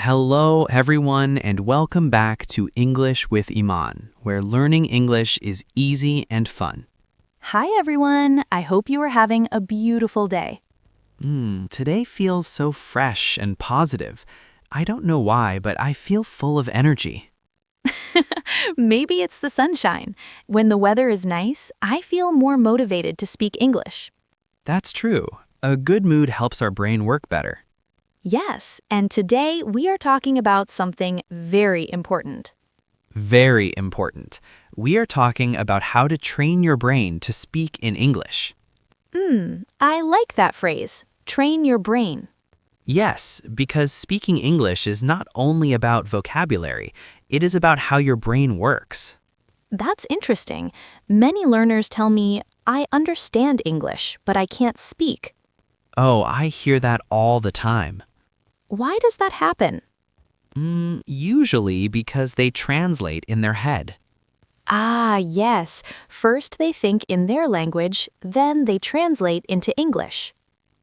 Hello, everyone, and welcome back to English with Iman, where learning English is easy and fun. Hi, everyone. I hope you are having a beautiful day. Today feels so fresh and positive. I don't know why, but I feel full of energy. Maybe it's the sunshine. When the weather is nice, I feel more motivated to speak English. That's true. A good mood helps our brain work better. Yes, and today we are talking about something very important. Very important. We are talking about how to train your brain to speak in English. I like that phrase, train your brain. Yes, because speaking English is not only about vocabulary, it is about how your brain works. That's interesting. Many learners tell me, I understand English, but I can't speak. Oh, I hear that all the time. Why does that happen? Usually because they translate in their head. Ah, yes. First they think in their language, then they translate into English.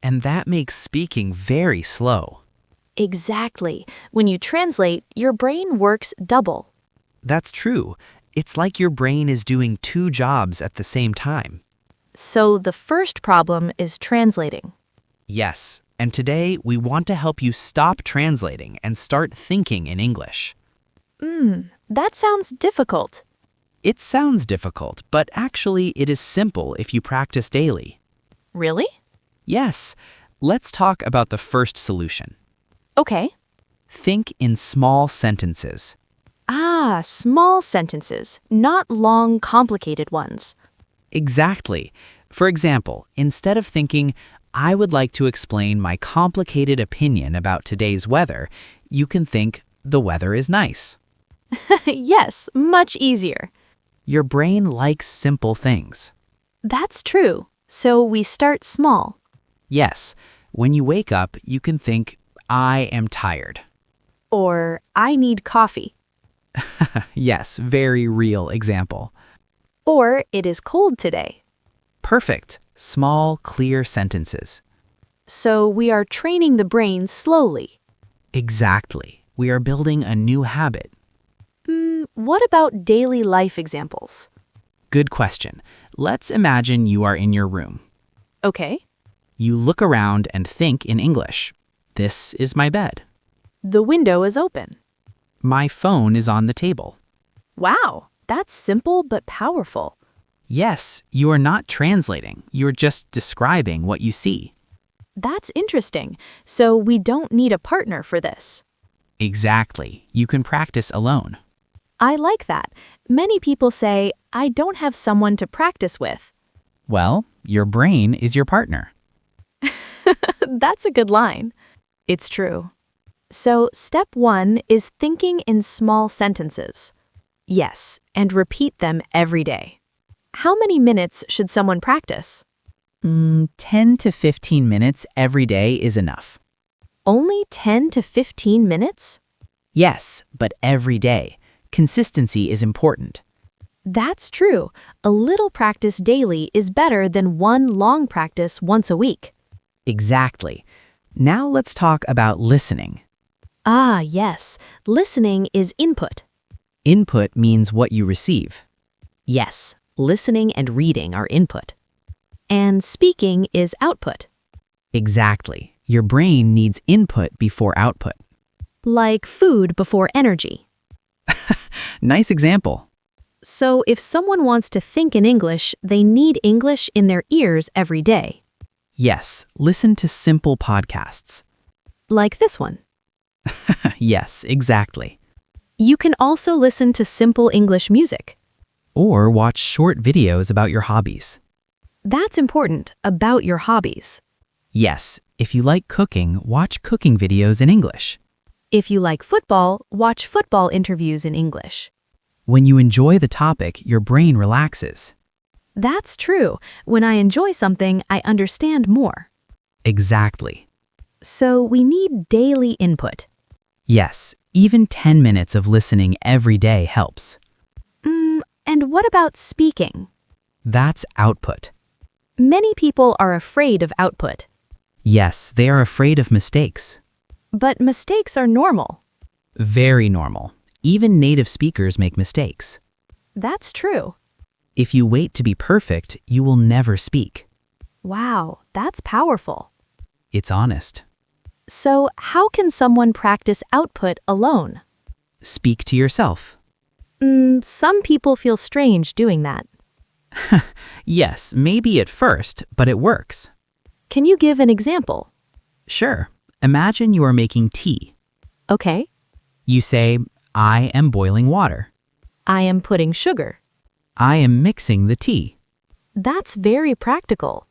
And that makes speaking very slow. Exactly. When you translate, your brain works double. That's true. It's like your brain is doing two jobs at the same time. So the first problem is translating. Yes, and today we want to help you stop translating and start thinking in English. That sounds difficult. It sounds difficult, but actually it is simple if you practice daily. Really? Yes, let's talk about the first solution. Okay. Think in small sentences. Ah, small sentences, not long, complicated ones. Exactly. For example, instead of thinking, I would like to explain my complicated opinion about today's weather, you can think, the weather is nice. Yes, much easier. Your brain likes simple things. That's true. So we start small. Yes, when you wake up, you can think, I am tired. Or I need coffee. Yes, very real example. Or it is cold today. Perfect. Small, clear sentences. So we are training the brain slowly. Exactly. We are building a new habit. What about daily life examples? Good question. Let's imagine you are in your room. Okay. You look around and think in English. This is my bed. The window is open. My phone is on the table. Wow, that's simple but powerful. Yes, you are not translating. You're just describing what you see. That's interesting. So we don't need a partner for this. Exactly. You can practice alone. I like that. Many people say, I don't have someone to practice with. Well, your brain is your partner. That's a good line. It's true. So step 1 is thinking in small sentences. Yes, and repeat them every day. How many minutes should someone practice? 10 to 15 minutes every day is enough. Only 10 to 15 minutes? Yes, but every day. Consistency is important. That's true. A little practice daily is better than one long practice once a week. Exactly. Now let's talk about listening. Ah, yes. Listening is input. Input means what you receive. Yes, listening and reading are input. And speaking is output. Exactly. Your brain needs input before output. Like food before energy. Nice example. So if someone wants to think in English, they need English in their ears every day. Yes, listen to simple podcasts. Like this one. Yes, exactly. You can also listen to simple English music. Or watch short videos about your hobbies. That's important, about your hobbies. Yes, if you like cooking, watch cooking videos in English. If you like football, watch football interviews in English. When you enjoy the topic, your brain relaxes. That's true. When I enjoy something, I understand more. Exactly. So we need daily input. Yes, even 10 minutes of listening every day helps. And what about speaking? That's output. Many people are afraid of output. Yes, they are afraid of mistakes. But mistakes are normal. Very normal. Even native speakers make mistakes. That's true. If you wait to be perfect, you will never speak. Wow, that's powerful. It's honest. So, how can someone practice output alone? Speak to yourself. Some people feel strange doing that. Yes, maybe at first, but it works. Can you give an example? Sure. Imagine you are making tea. Okay. You say, I am boiling water. I am putting sugar. I am mixing the tea. That's very practical.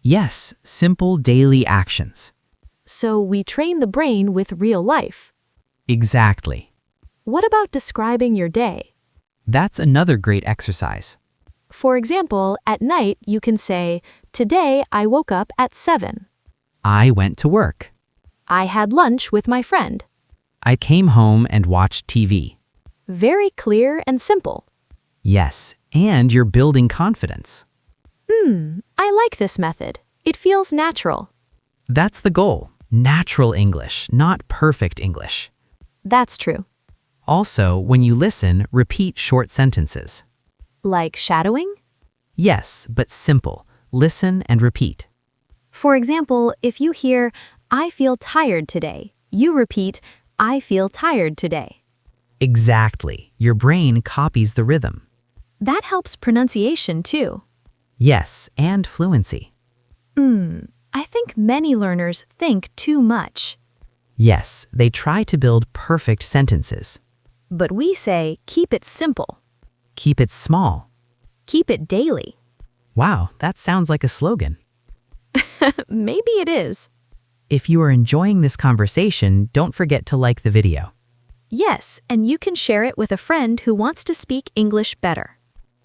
Yes, simple daily actions. So, we train the brain with real life. Exactly. What about describing your day? That's another great exercise. For example, at night you can say, "Today I woke up at 7. I went to work. I had lunch with my friend." I came home and watched TV. Very clear and simple. Yes, and you're building confidence. I like this method. It feels natural. That's the goal. Natural English, not perfect English. That's true. Also, when you listen, repeat short sentences. Like shadowing? Yes, but simple. Listen and repeat. For example, if you hear, "I feel tired today," you repeat, "I feel tired today." Exactly. Your brain copies the rhythm. That helps pronunciation too. Yes, and fluency. I think many learners think too much. Yes, they try to build perfect sentences. But we say, keep it simple. Keep it small. Keep it daily. Wow, that sounds like a slogan. Maybe it is. If you are enjoying this conversation, don't forget to like the video. Yes, and you can share it with a friend who wants to speak English better.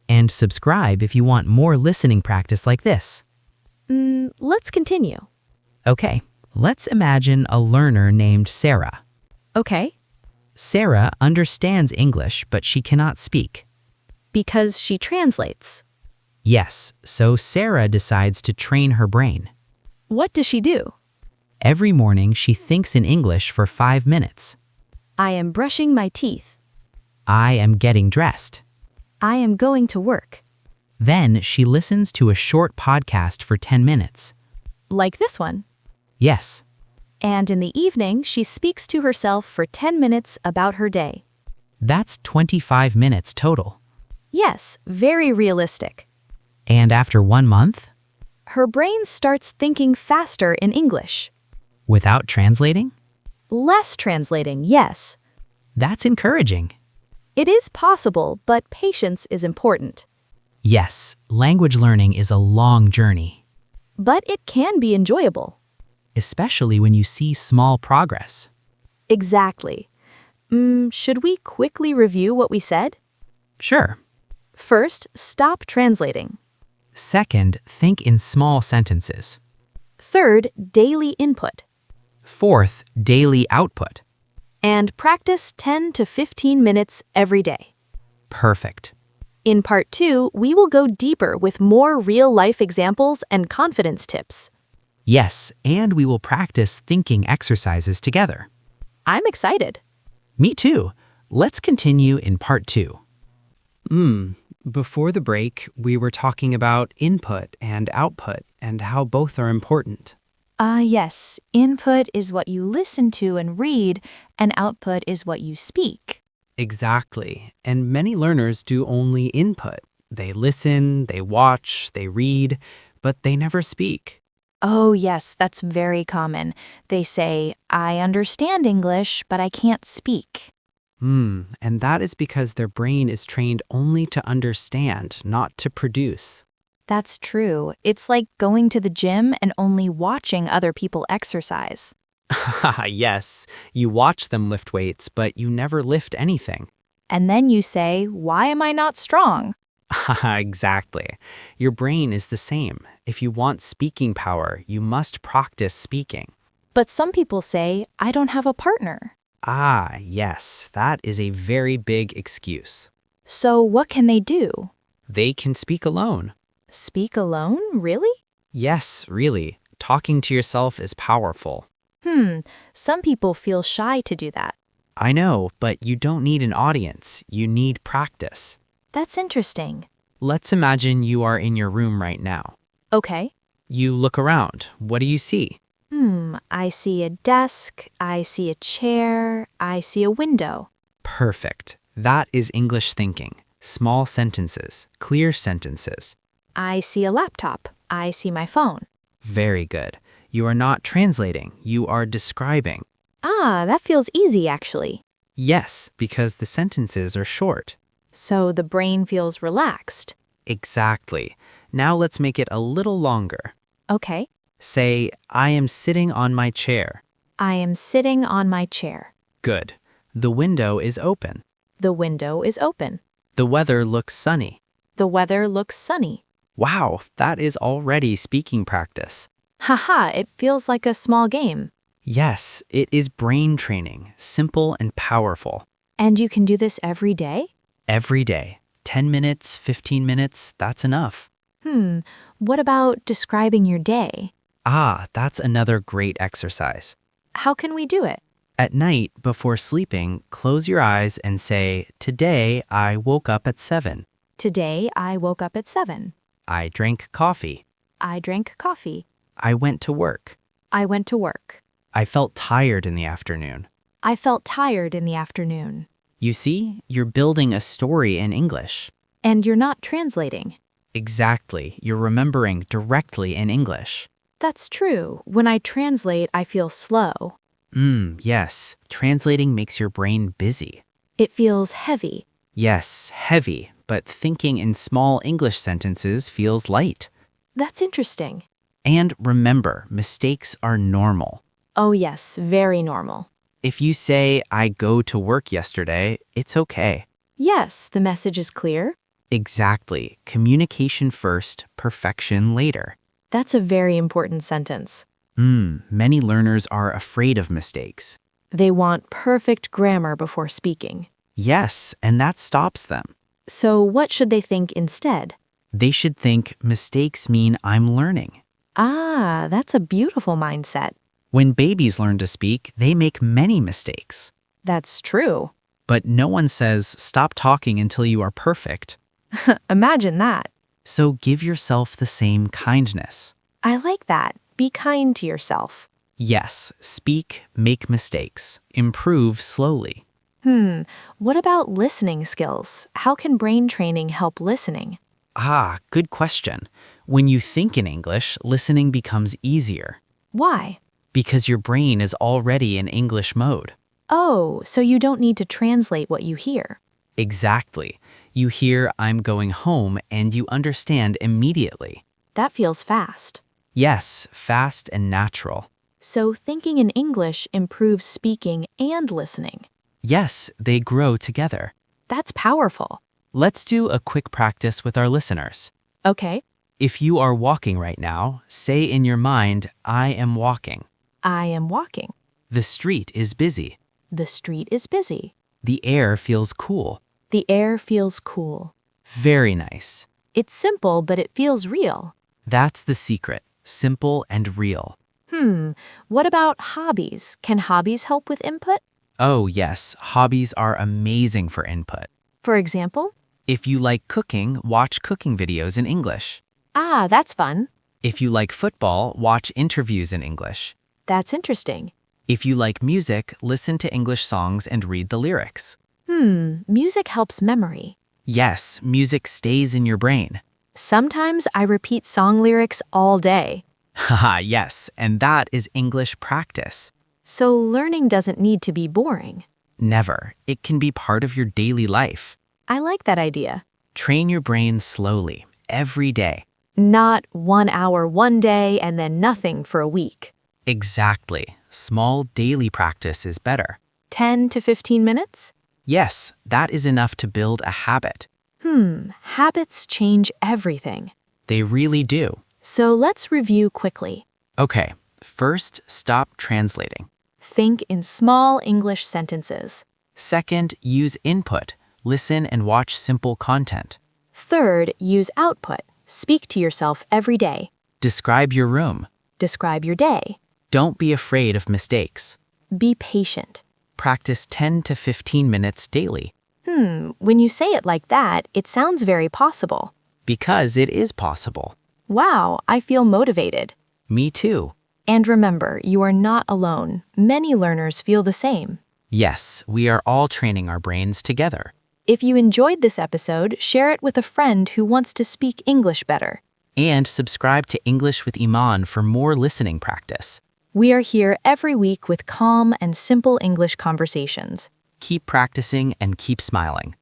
And subscribe if you want more listening practice like this. Let's continue. Okay, let's imagine a learner named Sarah. Okay. Sarah understands English, but she cannot speak. Because she translates. Yes, so Sarah decides to train her brain. What does she do? Every morning, she thinks in English for 5 minutes. I am brushing my teeth. I am getting dressed. I am going to work. Then she listens to a short podcast for 10 minutes. Like this one. Yes, And in the evening, she speaks to herself for 10 minutes about her day. that's 25 minutes total. Yes, very realistic. And after 1 month, Her brain starts thinking faster in English. without translating? Less translating, yes. That's encouraging. It is possible, but patience is important. Yes, language learning is a long journey, But it can be enjoyable. especially when you see small progress. Exactly. Should we quickly review what we said? Sure. First, stop translating. Second, think in small sentences. Third, daily input. Fourth, daily output. And practice 10 to 15 minutes every day. Perfect. In part 2, we will go deeper with more real-life examples and confidence tips. Yes, and we will practice thinking exercises together. I'm excited. Me too. Let's continue in part 2. Before the break, we were talking about input and output and how both are important. Yes. Input is what you listen to and read, and output is what you speak. Exactly. And many learners do only input. They listen, they watch, they read, but they never speak. Oh, yes, that's very common. They say, I understand English, but I can't speak. And that is because their brain is trained only to understand, not to produce. That's true. It's like going to the gym and only watching other people exercise. Yes, you watch them lift weights, but you never lift anything. And then you say, why am I not strong? Exactly. Your brain is the same. If you want speaking power, you must practice speaking. But some people say, I don't have a partner. Yes, that is a very big excuse. So what can they do? They can speak alone. Speak alone? Really? Yes, really. Talking to yourself is powerful. Some people feel shy to do that. I know, but you don't need an audience. You need practice. That's interesting. Let's imagine you are in your room right now. Okay. You look around. What do you see? I see a desk, I see a chair, I see a window. Perfect. That is English thinking. Small sentences, clear sentences. I see a laptop, I see my phone. Very good. You are not translating, you are describing. Ah, that feels easy actually. Yes, because the sentences are short. So the brain feels relaxed. Exactly. Now let's make it a little longer. Okay. Say, I am sitting on my chair. I am sitting on my chair. Good. The window is open. The window is open. The weather looks sunny. The weather looks sunny. Wow, that is already speaking practice. Haha, it feels like a small game. Yes, it is brain training, simple and powerful. And you can do this every day? Every day. 10 minutes, 15 minutes, that's enough. What about describing your day? Ah, that's another great exercise. How can we do it? At night, before sleeping, close your eyes and say, Today I woke up at 7. Today I woke up at 7. I drank coffee. I drank coffee. I went to work. I went to work. I felt tired in the afternoon. I felt tired in the afternoon. You see, you're building a story in English. And you're not translating. Exactly, you're remembering directly in English. That's true. When I translate, I feel slow. Yes, translating makes your brain busy. It feels heavy. Yes, heavy, but thinking in small English sentences feels light. That's interesting. And remember, mistakes are normal. Oh yes, very normal. If you say, I go to work yesterday, it's okay. Yes, the message is clear. Exactly. Communication first, perfection later. That's a very important sentence. Many learners are afraid of mistakes. They want perfect grammar before speaking. Yes, and that stops them. So what should they think instead? They should think mistakes mean I'm learning. Ah, that's a beautiful mindset. When babies learn to speak, they make many mistakes. That's true. But no one says, stop talking until you are perfect. Imagine that. So give yourself the same kindness. I like that. Be kind to yourself. Yes, speak, make mistakes, improve slowly. What about listening skills? How can brain training help listening? Ah, good question. When you think in English, listening becomes easier. Why? Because your brain is already in English mode. Oh, so you don't need to translate what you hear. Exactly. You hear, I'm going home, and you understand immediately. That feels fast. Yes, fast and natural. So thinking in English improves speaking and listening. Yes, they grow together. That's powerful. Let's do a quick practice with our listeners. Okay. If you are walking right now, say in your mind, I am walking. I am walking. The street is busy. The street is busy. The air feels cool. The air feels cool. Very nice. It's simple, but it feels real. That's the secret. Simple and real. What about hobbies? Can hobbies help with input? Oh yes, hobbies are amazing for input. For example? If you like cooking, watch cooking videos in English. Ah, that's fun. If you like football, watch interviews in English. That's interesting. If you like music, listen to English songs and read the lyrics. Music helps memory. Yes, music stays in your brain. Sometimes I repeat song lyrics all day. Haha, yes, and that is English practice. So learning doesn't need to be boring. Never. It can be part of your daily life. I like that idea. Train your brain slowly, every day. Not 1 hour one day and then nothing for a week. Exactly. Small daily practice is better. 10 to 15 minutes? Yes, that is enough to build a habit. Habits change everything. They really do. So let's review quickly. Okay, first, stop translating. Think in small English sentences. Second, use input. Listen and watch simple content. Third, use output. Speak to yourself every day. Describe your room. Describe your day. Don't be afraid of mistakes. Be patient. Practice 10 to 15 minutes daily. When you say it like that, it sounds very possible. Because it is possible. Wow, I feel motivated. Me too. And remember, you are not alone. Many learners feel the same. Yes, we are all training our brains together. If you enjoyed this episode, share it with a friend who wants to speak English better. And subscribe to English with Iman for more listening practice. We are here every week with calm and simple English conversations. Keep practicing and keep smiling.